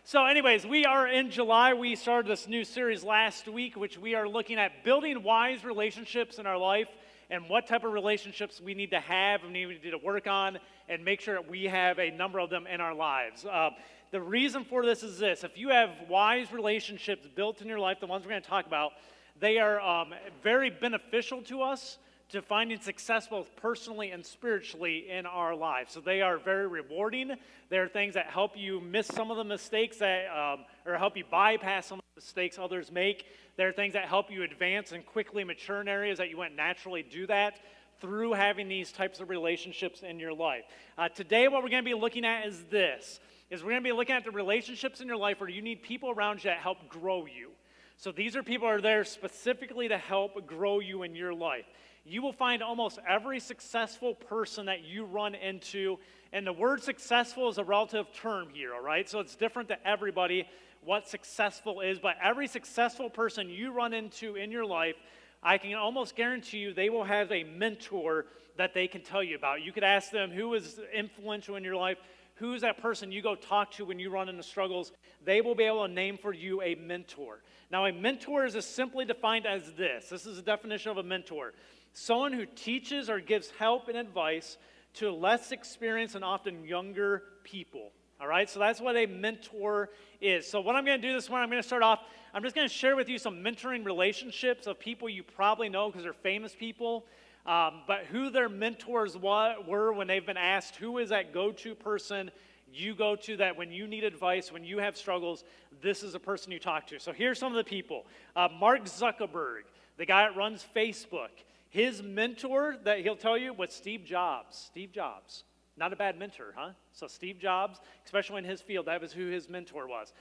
So anyways, we are in July. We started this new series last week, which we are looking at building wise relationships in our life and what type of relationships we need to have and we need to work on and make sure that we have a number of them in our lives. The reason for this is this. If you have wise relationships built in your life, the ones we're going to talk about, they are very beneficial to us to finding success both personally and spiritually in our lives. So they are very rewarding. They're things that help you miss some of the mistakes that, or help you bypass some of the mistakes others make. They're things that help you advance and quickly mature in areas that you wouldn't naturally do that through having these types of relationships in your life. Today what we're going to be looking at is this, is we're going to be looking at the relationships in your life where you need people around you that help grow you. So these are people who are there specifically to help grow you in your life. You will find almost every successful person that you run into, and the word successful is a relative term here, all right? So it's different to everybody what successful is, but every successful person you run into in your life, I can almost guarantee you they will have a mentor that they can tell you about. You could ask them who is influential in your life, who's that person you go talk to when you run into struggles. They will be able to name for you a mentor. Now, a mentor is simply defined as this. This is a definition of a mentor. Someone who teaches or gives help and advice to less experienced and often younger people. All right, so that's what a mentor is. So what I'm going to do this morning, I'm going to start off, I'm just going to share with you some mentoring relationships of people you probably know because they're famous people, but who their mentors were when they've been asked, who is that go-to person you go to that when you need advice, when you have struggles, this is a person you talk to. So here's some of the people. Mark Zuckerberg, the guy that runs Facebook. His mentor that he'll tell you was Steve Jobs. Steve Jobs. Not a bad mentor, huh? So Steve Jobs, especially in his field, that was who his mentor was.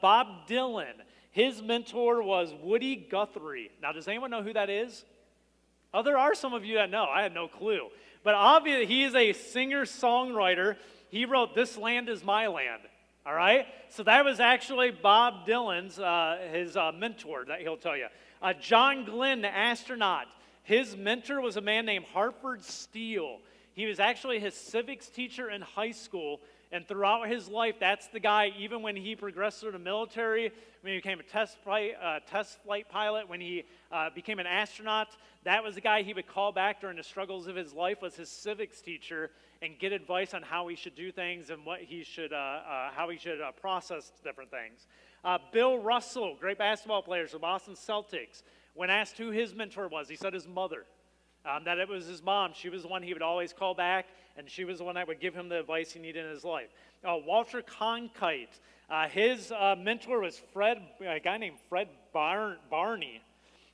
Bob Dylan, his mentor was Woody Guthrie. Now, does anyone know who that is? Oh, there are some of you that know. I had no clue. But obviously, he is a singer-songwriter. He wrote This Land Is My Land. All right? So that was actually Bob Dylan's, his mentor that he'll tell you. John Glenn, the astronaut. His mentor was a man named Hartford Steele. He was actually his civics teacher in high school, and throughout his life, that's the guy, even when he progressed through the military, when he became a test flight pilot, when he became an astronaut, that was the guy he would call back during the struggles of his life, was his civics teacher, and get advice on how he should do things and what he should, how he should process different things. Bill Russell, great basketball player, the Boston Celtics. When asked who his mentor was, he said his mother, that it was his mom. She was the one he would always call back, and she was the one that would give him the advice he needed in his life. Walter Cronkite, his mentor was a guy named Fred Barney,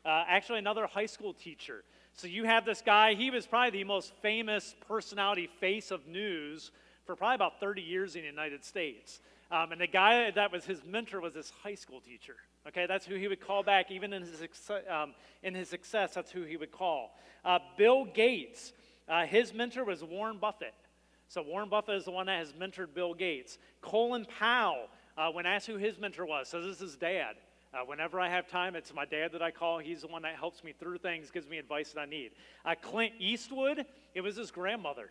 actually another high school teacher. So you have this guy, he was probably the most famous personality face of news for probably about 30 years in the United States. And the guy that was his mentor was this high school teacher. Okay, that's who he would call back. Even in his success, that's who he would call. Bill Gates, his mentor was Warren Buffett. So Warren Buffett is the one that has mentored Bill Gates. Colin Powell, when asked who his mentor was, says this is dad. Whenever I have time, it's my dad that I call. He's the one that helps me through things, gives me advice that I need. Clint Eastwood, it was his grandmother.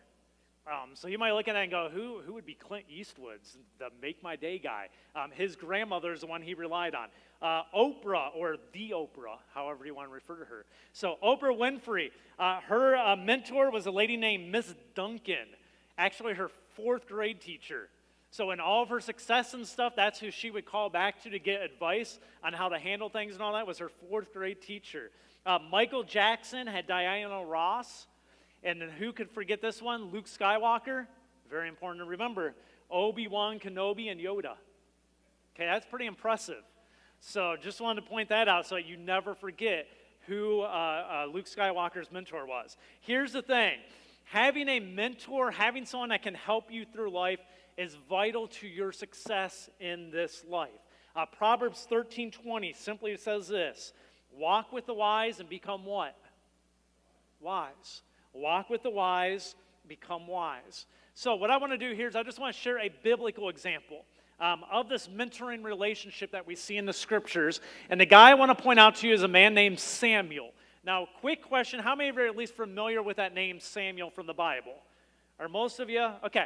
So you might look at that and go, who would be Clint Eastwood's, the Make My Day guy? His grandmother is the one he relied on. Oprah, or the Oprah, however you want to refer to her. So Oprah Winfrey, her mentor was a lady named Miss Duncan, actually her 4th grade teacher. So in all of her success and stuff, that's who she would call back to get advice on how to handle things and all that, was her 4th grade teacher. Michael Jackson had Diana Ross. And then who could forget this one? Luke Skywalker. Very important to remember. Obi-Wan Kenobi and Yoda. Okay, that's pretty impressive. So just wanted to point that out so that you never forget who Luke Skywalker's mentor was. Here's the thing. Having a mentor, having someone that can help you through life is vital to your success in this life. Proverbs 13:20 simply says this. Walk with the wise and become what? Wise. Walk with the wise, become wise. So what I want to do here is I just want to share a biblical example of this mentoring relationship that we see in the scriptures. And the guy I want to point out to you is a man named Samuel. Now, quick question, how many of you are at least familiar with that name Samuel from the Bible? Are most of you? Okay.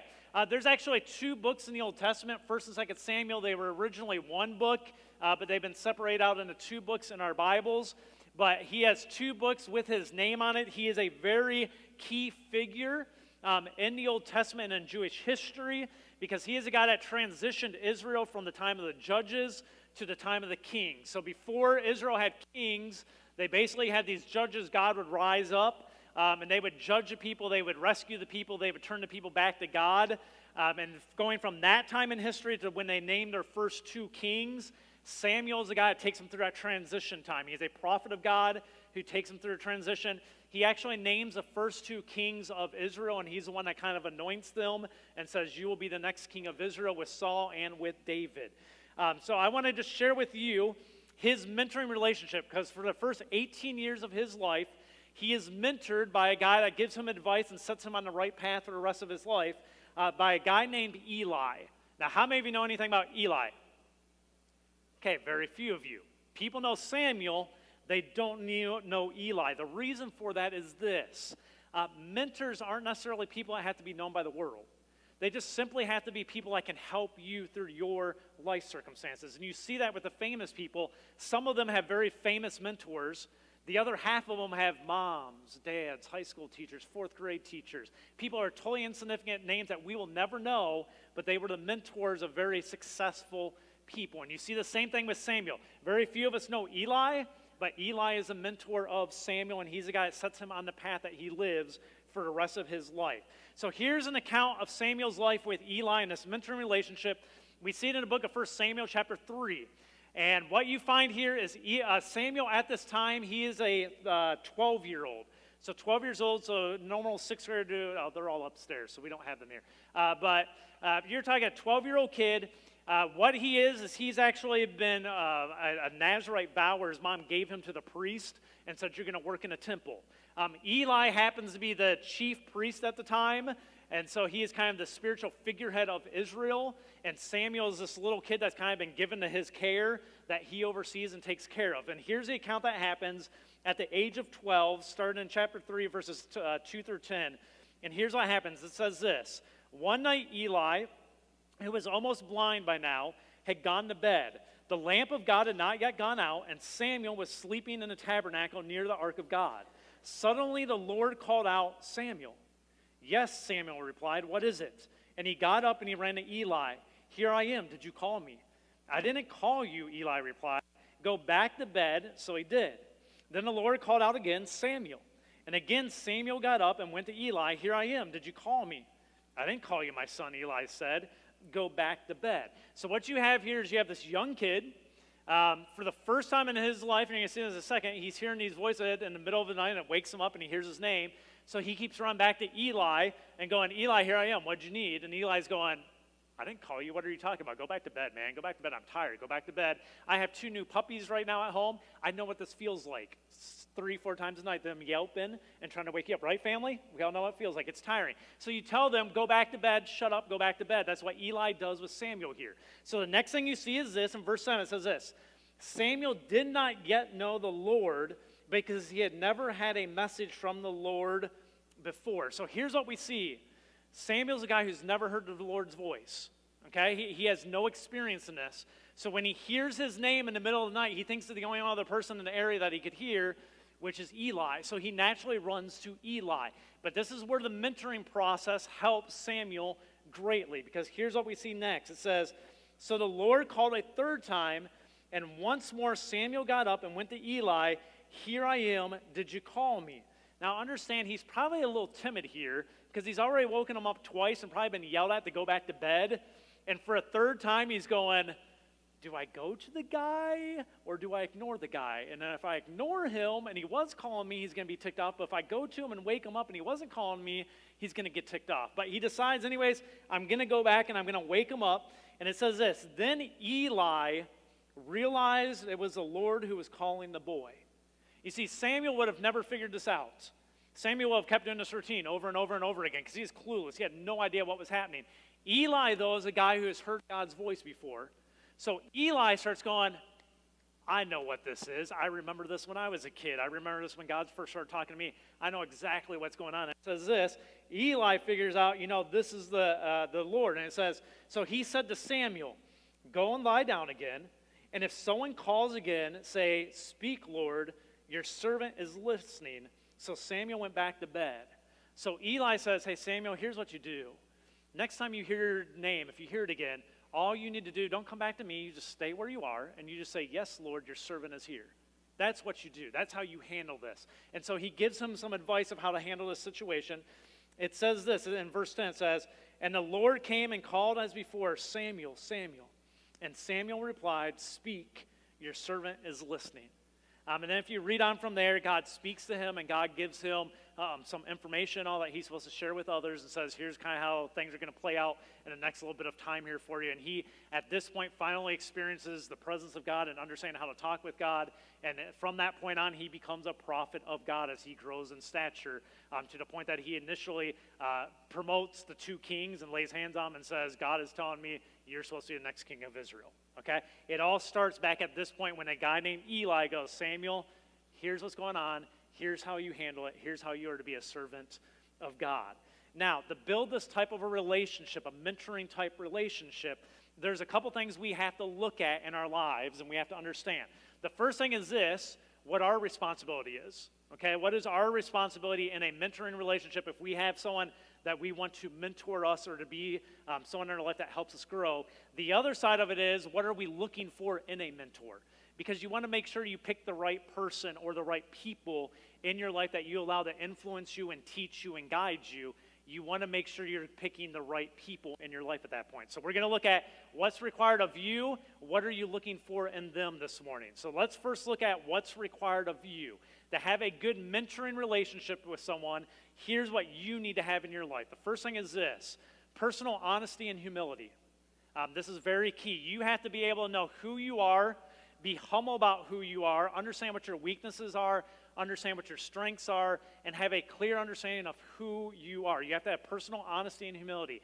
There's actually 2 books in the Old Testament, 1st and 2nd Samuel. They were originally 1 book, but they've been separated out into 2 books in our Bibles. But he has 2 books with his name on it. He is a very key figure in the Old Testament and in Jewish history, because he is a guy that transitioned Israel from the time of the judges to the time of the kings. So before Israel had kings, they basically had these judges. God would rise up, and they would judge the people, they would rescue the people, they would turn the people back to God. And going from that time in history to when they named their first 2 kings, Samuel is the guy that takes them through that transition time. He's a prophet of God who takes them through a transition. He actually names the first 2 kings of Israel, and he's the one that kind of anoints them and says, you will be the next king of Israel, with Saul and with David. So I want to just share with you his mentoring relationship, because for the first 18 years of his life, he is mentored by a guy that gives him advice and sets him on the right path for the rest of his life, by a guy named Eli. Now, how many of you know anything about Eli? Okay, very few of you. People know Samuel, they don't know Eli. The reason for that is this. Mentors aren't necessarily people that have to be known by the world. They just simply have to be people that can help you through your life circumstances. And you see that with the famous people. Some of them have very famous mentors. The other half of them have moms, dads, high school teachers, 4th grade teachers. People are totally insignificant names that we will never know, but they were the mentors of very successful people. And you see the same thing with Samuel. Very few of us know Eli, but Eli is a mentor of Samuel, and he's the guy that sets him on the path that he lives for the rest of his life. So here's an account of Samuel's life with Eli and this mentoring relationship. We see it in the book of 1 Samuel chapter 3. And what you find here is Samuel at this time, he is a 12-year-old. So 12 years old, so normal 6th grade, they're all upstairs, so we don't have them here. But you're talking a 12-year-old kid. What he is he's actually been a Nazirite vow where his mom gave him to the priest and said, you're going to work in a temple. Eli happens to be the chief priest at the time, and so he is kind of the spiritual figurehead of Israel, and Samuel is this little kid that's kind of been given to his care that he oversees and takes care of. And here's the account that happens at the age of 12, starting in chapter 3, verses 2 through 10. And here's what happens. It says this: One night Eli, who was almost blind by now, had gone to bed. The lamp of God had not yet gone out, and Samuel was sleeping in the tabernacle near the ark of God. Suddenly the Lord called out, Samuel. Yes, Samuel replied, what is it? And he got up and he ran to Eli. Here I am, did you call me? I didn't call you, Eli replied. Go back to bed. So he did. Then the Lord called out again, Samuel. And again Samuel got up and went to Eli. Here I am, did you call me? I didn't call you, my son, Eli said. Go back to bed. So what you have here is you have this young kid. For the first time in his life, and you're going to see this in a second, he's hearing these voices in the middle of the night, and it wakes him up, and he hears his name. So he keeps running back to Eli and going, Eli, here I am. What'd you need? And Eli's going, I didn't call you. What are you talking about? Go back to bed, man. Go back to bed. I'm tired. Go back to bed. I have 2 new puppies right now at home. I know what this feels like. 3-4 times a night, them yelping and trying to wake you up. Right, family? We all know what it feels like. It's tiring. So you tell them, go back to bed, shut up, go back to bed. That's what Eli does with Samuel here. So the next thing you see is this. In verse 7, it says this. Samuel did not yet know the Lord because he had never had a message from the Lord before. So here's what we see. Samuel's a guy who's never heard the Lord's voice. Okay? He has no experience in this. So when he hears his name in the middle of the night, he thinks of the only other person in the area that he could hear, which is Eli. So he naturally runs to Eli. But this is where the mentoring process helps Samuel greatly, because here's what we see next. It says, so the Lord called a 3rd time, and once more Samuel got up and went to Eli. Here I am, did you call me? Now understand, he's probably a little timid here, because he's already woken him up twice and probably been yelled at to go back to bed. And for a 3rd time, he's going, do I go to the guy or do I ignore the guy? And then if I ignore him and he was calling me, he's going to be ticked off. But if I go to him and wake him up and he wasn't calling me, he's going to get ticked off. But he decides anyways, I'm going to go back and I'm going to wake him up. And it says this, then Eli realized it was the Lord who was calling the boy. You see, Samuel would have never figured this out. Samuel would have kept doing this routine over and over and over again because he's clueless. He had no idea what was happening. Eli, though, is a guy who has heard God's voice before. So Eli starts going, I know what this is. I remember this when I was a kid. I remember this when God first started talking to me. I know exactly what's going on. It says this, Eli figures out, this is the Lord. And it says, so he said to Samuel, go and lie down again. And if someone calls again, say, speak, Lord, your servant is listening. So Samuel went back to bed. So Eli says, hey, Samuel, here's what you do. Next time you hear your name, if you hear it again, all you need to do, don't come back to me, you just stay where you are, and you just say, yes, Lord, your servant is here. That's what you do. That's how you handle this. And so he gives him some advice of how to handle this situation. It says this, in verse 10, it says, and the Lord came and called as before, Samuel, Samuel. And Samuel replied, speak, your servant is listening. And then if you read on from there, God speaks to him and God gives him some information, all that he's supposed to share with others, and says, here's kind of how things are going to play out in the next little bit of time here for you. And he, at this point, finally experiences the presence of God and understanding how to talk with God. And from that point on, he becomes a prophet of God as he grows in stature, to the point that he initially promotes the two kings and lays hands on them and says, God is telling me you're supposed to be the next king of Israel. Okay? It all starts back at this point when a guy named Eli goes, Samuel, here's what's going on. Here's how you handle it. Here's how you are to be a servant of God. Now, to build this type of a relationship, a mentoring type relationship, there's a couple things we have to look at in our lives and we have to understand. The first thing is this, what our responsibility is. Okay, what is our responsibility in a mentoring relationship if we have someone that we want to mentor us or to be someone in our life that helps us grow? The other side of it is, what are we looking for in a mentor? Because you want to make sure you pick the right person or the right people in your life that you allow to influence you and teach you and guide you. You want to make sure you're picking the right people in your life at that point. So we're going to look at what's required of you. What are you looking for in them this morning? So let's first look at what's required of you. To have a good mentoring relationship with someone, here's what you need to have in your life. The first thing is this, personal honesty and humility. This is very key. You have to be able to know who you are, be humble about who you are, understand what your weaknesses are, understand what your strengths are, and have a clear understanding of who you are. You have to have personal honesty and humility.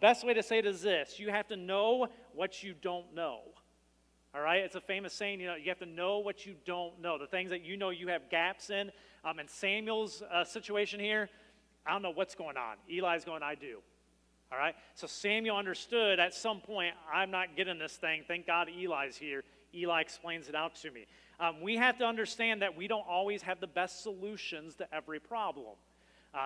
Best way to say it is this, you have to know what you don't know. All right, it's a famous saying, you have to know what you don't know, the things that you know you have gaps in. In Samuel's situation here, I don't know what's going on. Eli's going, I do. All right, so Samuel understood at some point, I'm not getting this thing. Thank God Eli's here. Eli explains it out to me. We have to understand that we don't always have the best solutions to every problem.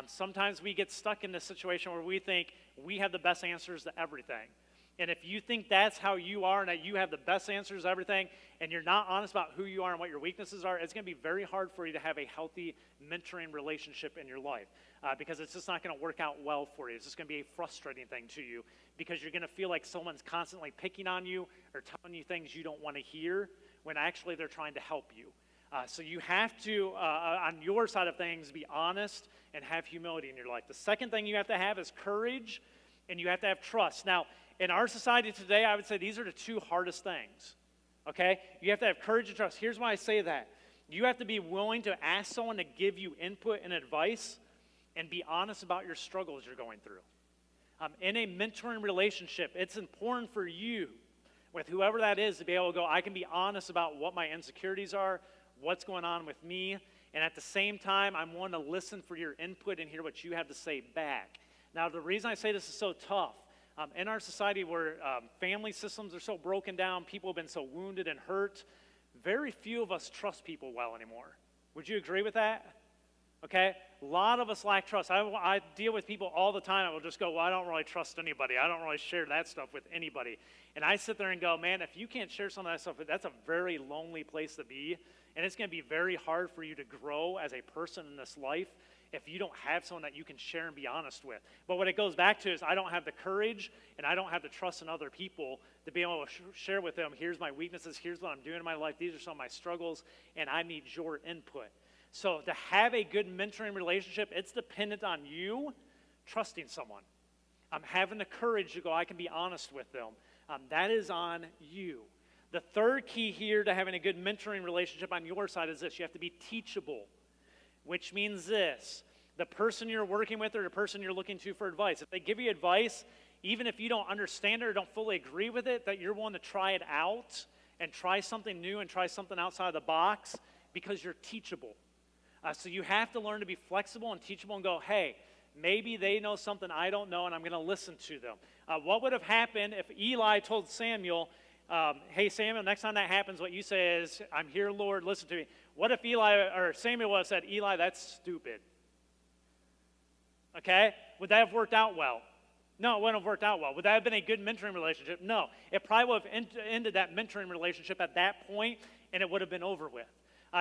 Sometimes we get stuck in this situation where we think we have the best answers to everything. And if you think that's how you are and that you have the best answers to everything and you're not honest about who you are and what your weaknesses are, it's going to be very hard for you to have a healthy mentoring relationship in your life because it's just not going to work out well for you. It's just going to be a frustrating thing to you because you're going to feel like someone's constantly picking on you or telling you things you don't want to hear when actually they're trying to help you. So you have to, on your side of things, be honest and have humility in your life. The second thing you have to have is courage, and you have to have trust. Now, in our society today, I would say these are the two hardest things, okay? You have to have courage and trust. Here's why I say that. You have to be willing to ask someone to give you input and advice and be honest about your struggles you're going through. In a mentoring relationship, it's important for you, with whoever that is, to be able to go, I can be honest about what my insecurities are, what's going on with me, and at the same time, I'm willing to listen for your input and hear what you have to say back. Now, the reason I say this is so tough, in our society where family systems are so broken down, people have been so wounded and hurt, very few of us trust people well anymore. Would you agree with that? Okay? A lot of us lack trust. I deal with people all the time. I will just go, well, I don't really trust anybody. I don't really share that stuff with anybody. And I sit there and go, man, if you can't share some of that stuff, that's a very lonely place to be. And it's going to be very hard for you to grow as a person in this life if you don't have someone that you can share and be honest with. But what it goes back to is I don't have the courage and I don't have the trust in other people to be able to share with them, here's my weaknesses, here's what I'm doing in my life, these are some of my struggles, and I need your input. So to have a good mentoring relationship, it's dependent on you trusting someone. Having the courage to go, I can be honest with them. That is on you. The third key here to having a good mentoring relationship on your side is this. You have to be teachable. Which means this, the person you're working with or the person you're looking to for advice, if they give you advice, even if you don't understand it or don't fully agree with it, that you're willing to try it out and try something new and try something outside of the box because you're teachable. So you have to learn to be flexible and teachable and go, hey, maybe they know something I don't know, and I'm going to listen to them. What would have happened if Eli told Samuel, hey, Samuel, next time that happens, what you say is, I'm here, Lord, listen to me. What if Samuel would have said, Eli, that's stupid? Okay? Would that have worked out well? No, it wouldn't have worked out well. Would that have been a good mentoring relationship? No. It probably would have ended that mentoring relationship at that point, and it would have been over with.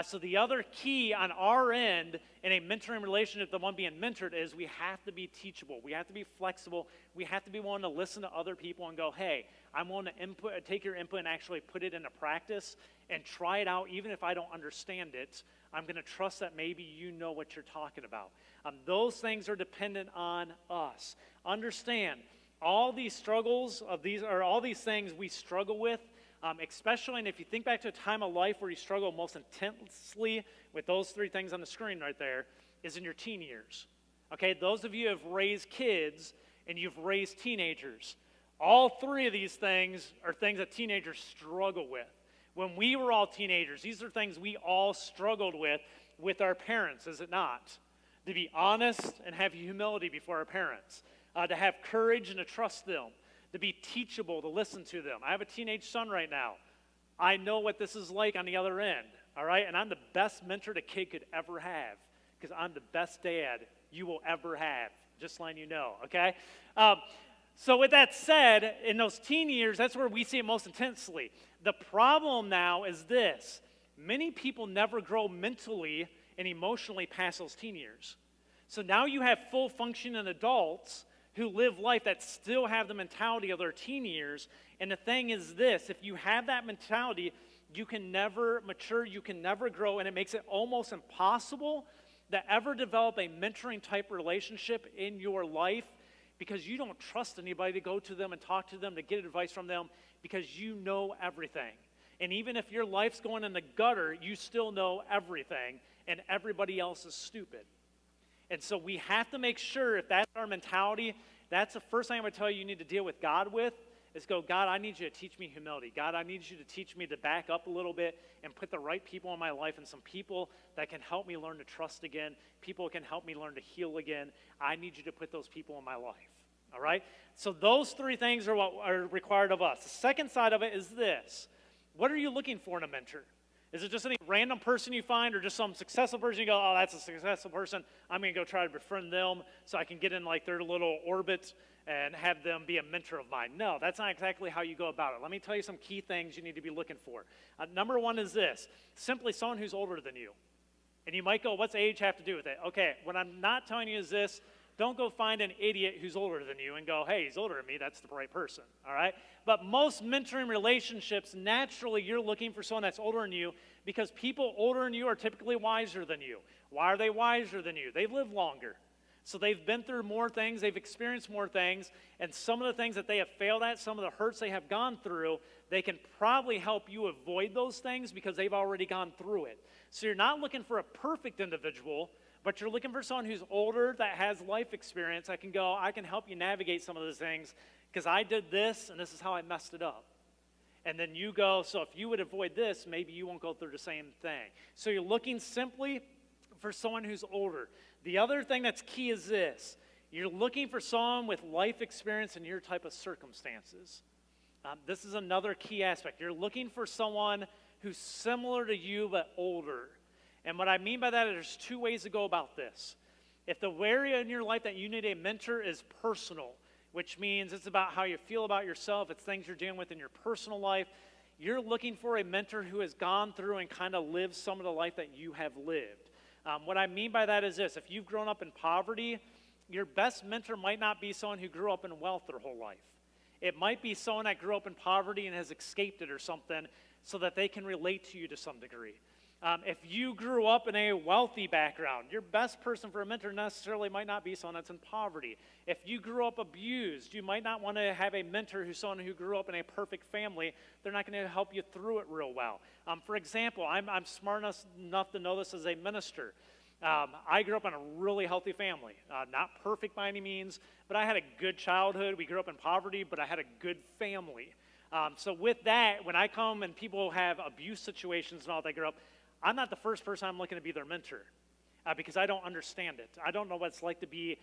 So the other key on our end in a mentoring relationship, the one being mentored, is we have to be teachable. We have to be flexible. We have to be willing to listen to other people and go, hey, I'm willing to take your input and actually put it into practice and try it out. Even if I don't understand it, I'm going to trust that maybe you know what you're talking about. Those things are dependent on us. Understand, all these struggles of these, or all these things we struggle with, especially, and if you think back to a time of life where you struggle most intensely with those three things on the screen right there, is in your teen years. Okay, those of you who have raised kids and you've raised teenagers, all three of these things are things that teenagers struggle with. When we were all teenagers, these are things we all struggled with our parents, is it not? To be honest and have humility before our parents, to have courage and to trust them, to be teachable, to listen to them. I have a teenage son right now. I know what this is like on the other end, all right? And I'm the best mentor the kid could ever have because I'm the best dad you will ever have, just letting you know, okay? So with that said, in those teen years, that's where we see it most intensely. The problem now is this. Many people never grow mentally and emotionally past those teen years. So now you have full functioning adults who live life that still have the mentality of their teen years. And the thing is this, if you have that mentality, you can never mature, you can never grow, and it makes it almost impossible to ever develop a mentoring type relationship in your life because you don't trust anybody to go to them and talk to them, to get advice from them, because you know everything. And even if your life's going in the gutter, you still know everything, and everybody else is stupid. And so we have to make sure, if that's our mentality, that's the first thing I'm going to tell you need to deal with God with, is go, God, I need you to teach me humility. God, I need you to teach me to back up a little bit and put the right people in my life and some people that can help me learn to trust again, people who can help me learn to heal again. I need you to put those people in my life, all right? So those three things are what are required of us. The second side of it is this. What are you looking for in a mentor? Is it just any random person you find or just some successful person you go, oh, that's a successful person, I'm going to go try to befriend them so I can get in like their little orbit and have them be a mentor of mine? No, that's not exactly how you go about it. Let me tell you some key things you need to be looking for. Number one is this, simply someone who's older than you. And you might go, what's age have to do with it? Okay, what I'm not telling you is this, don't go find an idiot who's older than you and go, hey, he's older than me, that's the right person, all right? But most mentoring relationships, naturally, you're looking for someone that's older than you because people older than you are typically wiser than you. Why are they wiser than you? They've lived longer. So they've been through more things, they've experienced more things, and some of the things that they have failed at, some of the hurts they have gone through, they can probably help you avoid those things because they've already gone through it. So you're not looking for a perfect individual, but you're looking for someone who's older, that has life experience, that can go, I can help you navigate some of those things because I did this and this is how I messed it up. And then you go, so if you would avoid this, maybe you won't go through the same thing. So you're looking simply for someone who's older. The other thing that's key is this. You're looking for someone with life experience in your type of circumstances. This is another key aspect. You're looking for someone who's similar to you but older. And what I mean by that is there's two ways to go about this. If the area in your life that you need a mentor is personal, which means it's about how you feel about yourself, it's things you're dealing with in your personal life, you're looking for a mentor who has gone through and kind of lived some of the life that you have lived. What I mean by that is this. If you've grown up in poverty, your best mentor might not be someone who grew up in wealth their whole life. It might be someone that grew up in poverty and has escaped it or something so that they can relate to you to some degree. If you grew up in a wealthy background, your best person for a mentor necessarily might not be someone that's in poverty. If you grew up abused, you might not want to have a mentor who's someone who grew up in a perfect family. They're not going to help you through it real well. For example, I'm smart enough to know this as a minister. I grew up in a really healthy family. Not perfect by any means, but I had a good childhood. We grew up in poverty, but I had a good family. So with that, when I come and people have abuse situations and all that grow up, I'm not the first person I'm looking to be their mentor. Because I don't understand it. I don't know what it's like to be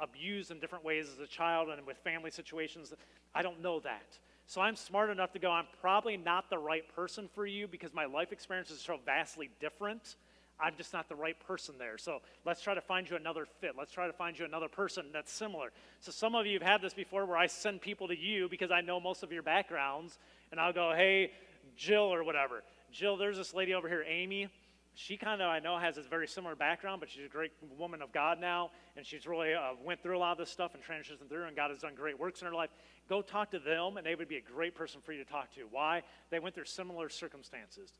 abused in different ways as a child and with family situations. I don't know that. So I'm smart enough to go, I'm probably not the right person for you because my life experiences are so vastly different. I'm just not the right person there. So let's try to find you another fit. Let's try to find you another person that's similar. So some of you have had this before where I send people to you because I know most of your backgrounds, and I'll go, hey, Jill or whatever. Jill, there's this lady over here, Amy. She kind of, I know, has a very similar background, but she's a great woman of God now, and she's really went through a lot of this stuff and transitioned through, and God has done great works in her life. Go talk to them, and they would be a great person for you to talk to. Why? They went through similar circumstances.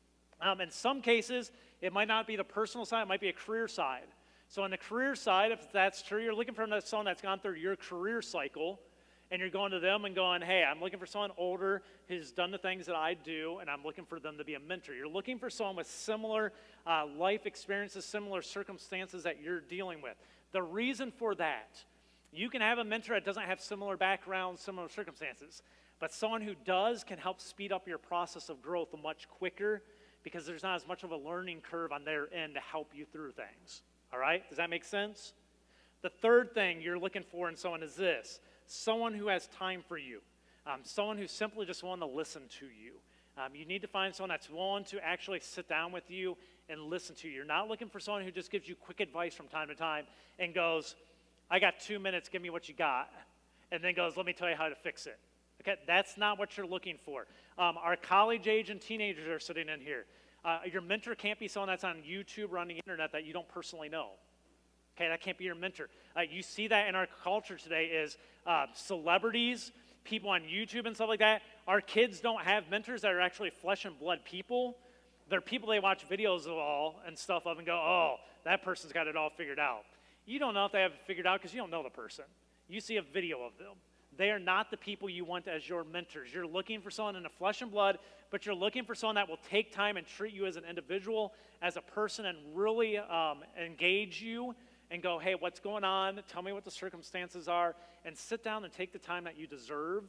In some cases, it might not be the personal side, it might be a career side. So on the career side, if that's true, you're looking for someone that's gone through your career cycle, and you're going to them and going, hey, I'm looking for someone older who's done the things that I do, and I'm looking for them to be a mentor. You're looking for someone with similar life experiences, similar circumstances that you're dealing with. The reason for that, you can have a mentor that doesn't have similar backgrounds, similar circumstances, but someone who does can help speed up your process of growth much quicker because there's not as much of a learning curve on their end to help you through things. All right? Does that make sense? The third thing you're looking for in someone is this. Someone who has time for you, someone who simply just wants to listen to you. You need to find someone that's willing to actually sit down with you and listen to you. You're not looking for someone who just gives you quick advice from time to time and goes, I got 2 minutes, give me what you got, and then goes, let me tell you how to fix it. Okay, that's not what you're looking for. Our college age and teenagers are sitting in here. Your mentor can't be someone that's on YouTube or on the internet that you don't personally know. Okay, that can't be your mentor. You see that in our culture today is celebrities, people on YouTube and stuff like that. Our kids don't have mentors that are actually flesh and blood people. They're people they watch videos of all and stuff of and go, oh, that person's got it all figured out. You don't know if they have it figured out because you don't know the person. You see a video of them. They are not the people you want as your mentors. You're looking for someone in the flesh and blood, but you're looking for someone that will take time and treat you as an individual, as a person, and really engage you and go, hey, what's going on? Tell me what the circumstances are, and sit down and take the time that you deserve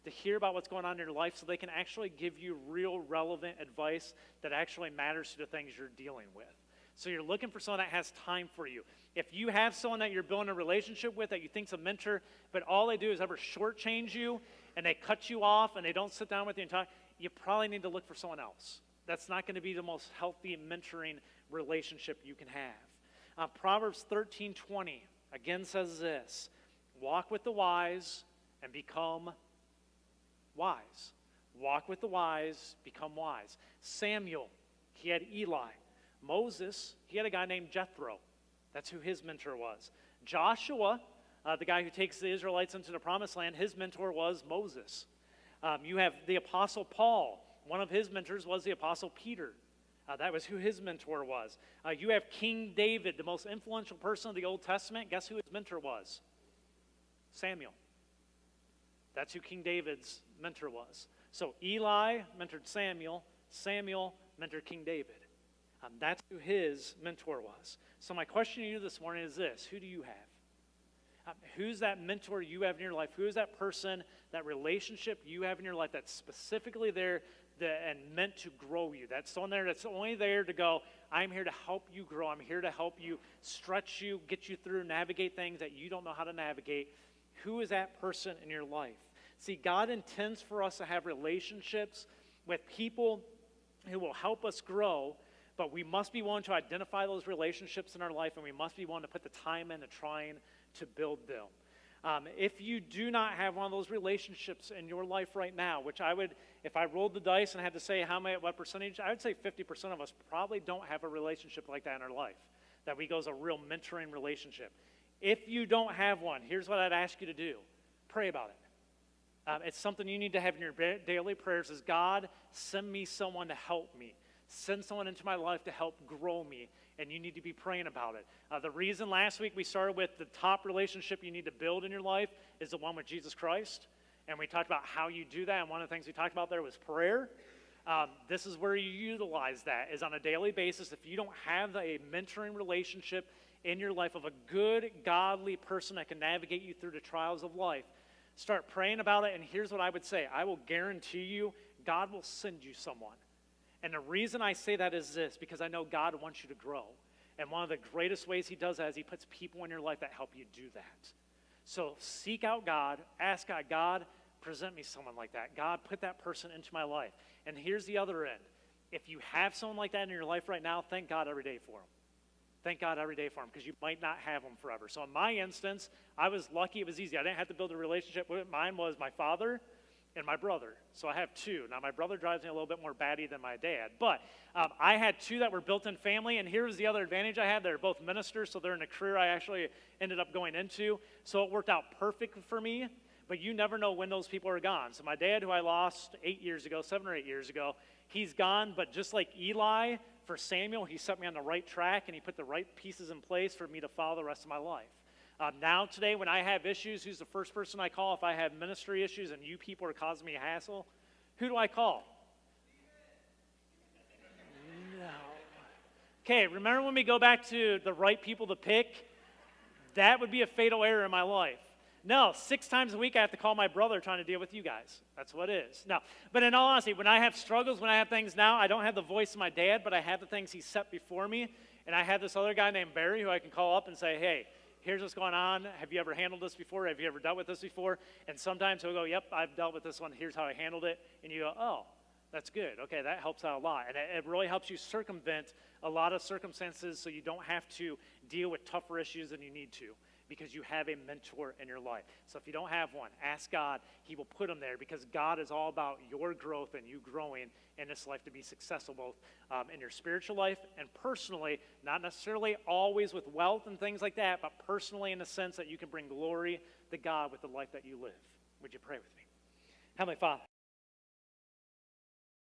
to hear about what's going on in your life so they can actually give you real, relevant advice that actually matters to the things you're dealing with. So you're looking for someone that has time for you. If you have someone that you're building a relationship with that you think's a mentor, but all they do is ever shortchange you, and they cut you off, and they don't sit down with you and talk, you probably need to look for someone else. That's not going to be the most healthy mentoring relationship you can have. Proverbs 13:20 again says this, walk with the wise and become wise. Walk with the wise, become wise. Samuel, he had Eli. Moses, he had a guy named Jethro. That's who his mentor was. Joshua, the guy who takes the Israelites into the promised land, his mentor was Moses. You have the Apostle Paul. One of his mentors was the Apostle Peter. That was who his mentor was. You have King David, the most influential person of the Old Testament. Guess who his mentor was? Samuel. That's who King David's mentor was. So Eli mentored Samuel. Samuel mentored King David. That's who his mentor was. So my question to you this morning is this. Who do you have? Who's that mentor you have in your life? Who is that person, that relationship you have in your life that's specifically there and meant to grow you? That's someone there that's only there to go, I'm here to help you grow. I'm here to help you stretch you, get you through, navigate things that you don't know how to navigate. Who is that person in your life? See, God intends for us to have relationships with people who will help us grow, but we must be willing to identify those relationships in our life, and we must be willing to put the time into trying to build them. If you do not have one of those relationships in your life right now, which I would, if I rolled the dice and had to say what percentage, I would say 50% of us probably don't have a relationship like that in our life, that we go as a real mentoring relationship. If you don't have one, here's what I'd ask you to do. Pray about it. It's something you need to have in your daily prayers is, God, send me someone to help me. Send someone into my life to help grow me, and you need to be praying about it. The reason last week we started with the top relationship you need to build in your life is the one with Jesus Christ, and we talked about how you do that, and one of the things we talked about there was prayer. This is where you utilize that, is on a daily basis. If you don't have a mentoring relationship in your life of a good, godly person that can navigate you through the trials of life, Start praying about it, and here's what I would say. I will guarantee you God will send you someone. And the reason I say that is this, because I know God wants you to grow. And one of the greatest ways he does that is he puts people in your life that help you do that. So seek out God, ask God, God, present me someone like that. God, put that person into my life. And here's the other end. If you have someone like that in your life right now, thank God every day for them. Thank God every day for them, because you might not have them forever. So in my instance, I was lucky. It was easy. I didn't have to build a relationship with it. Mine was my father and my brother. So I have two. Now, my brother drives me a little bit more batty than my dad. But I had two that were built-in family, and here's the other advantage I had. They're both ministers, so they're in a career I actually ended up going into. So it worked out perfect for me, but you never know when those people are gone. So my dad, who I lost 7 or 8 years ago, he's gone, but just like Eli, for Samuel, he set me on the right track, and he put the right pieces in place for me to follow the rest of my life. Now today, when I have issues, who's the first person I call if I have ministry issues and you people are causing me a hassle? Who do I call? No. Okay, remember when we go back to the right people to pick? That would be a fatal error in my life. No, 6 times a week I have to call my brother trying to deal with you guys. That's what it is. No, but in all honesty, when I have struggles, when I have things now, I don't have the voice of my dad, but I have the things he set before me. And I have this other guy named Barry who I can call up and say, hey, here's what's going on. Have you ever handled this before? Have you ever dealt with this before? And sometimes he'll go, yep, I've dealt with this one. Here's how I handled it. And you go, oh, that's good. Okay, that helps out a lot. And it really helps you circumvent a lot of circumstances so you don't have to deal with tougher issues than you need to, because you have a mentor in your life. So if you don't have one, ask God. He will put them there, because God is all about your growth and you growing in this life to be successful, both in your spiritual life and personally, not necessarily always with wealth and things like that, but personally in the sense that you can bring glory to God with the life that you live. Would you pray with me? Heavenly Father,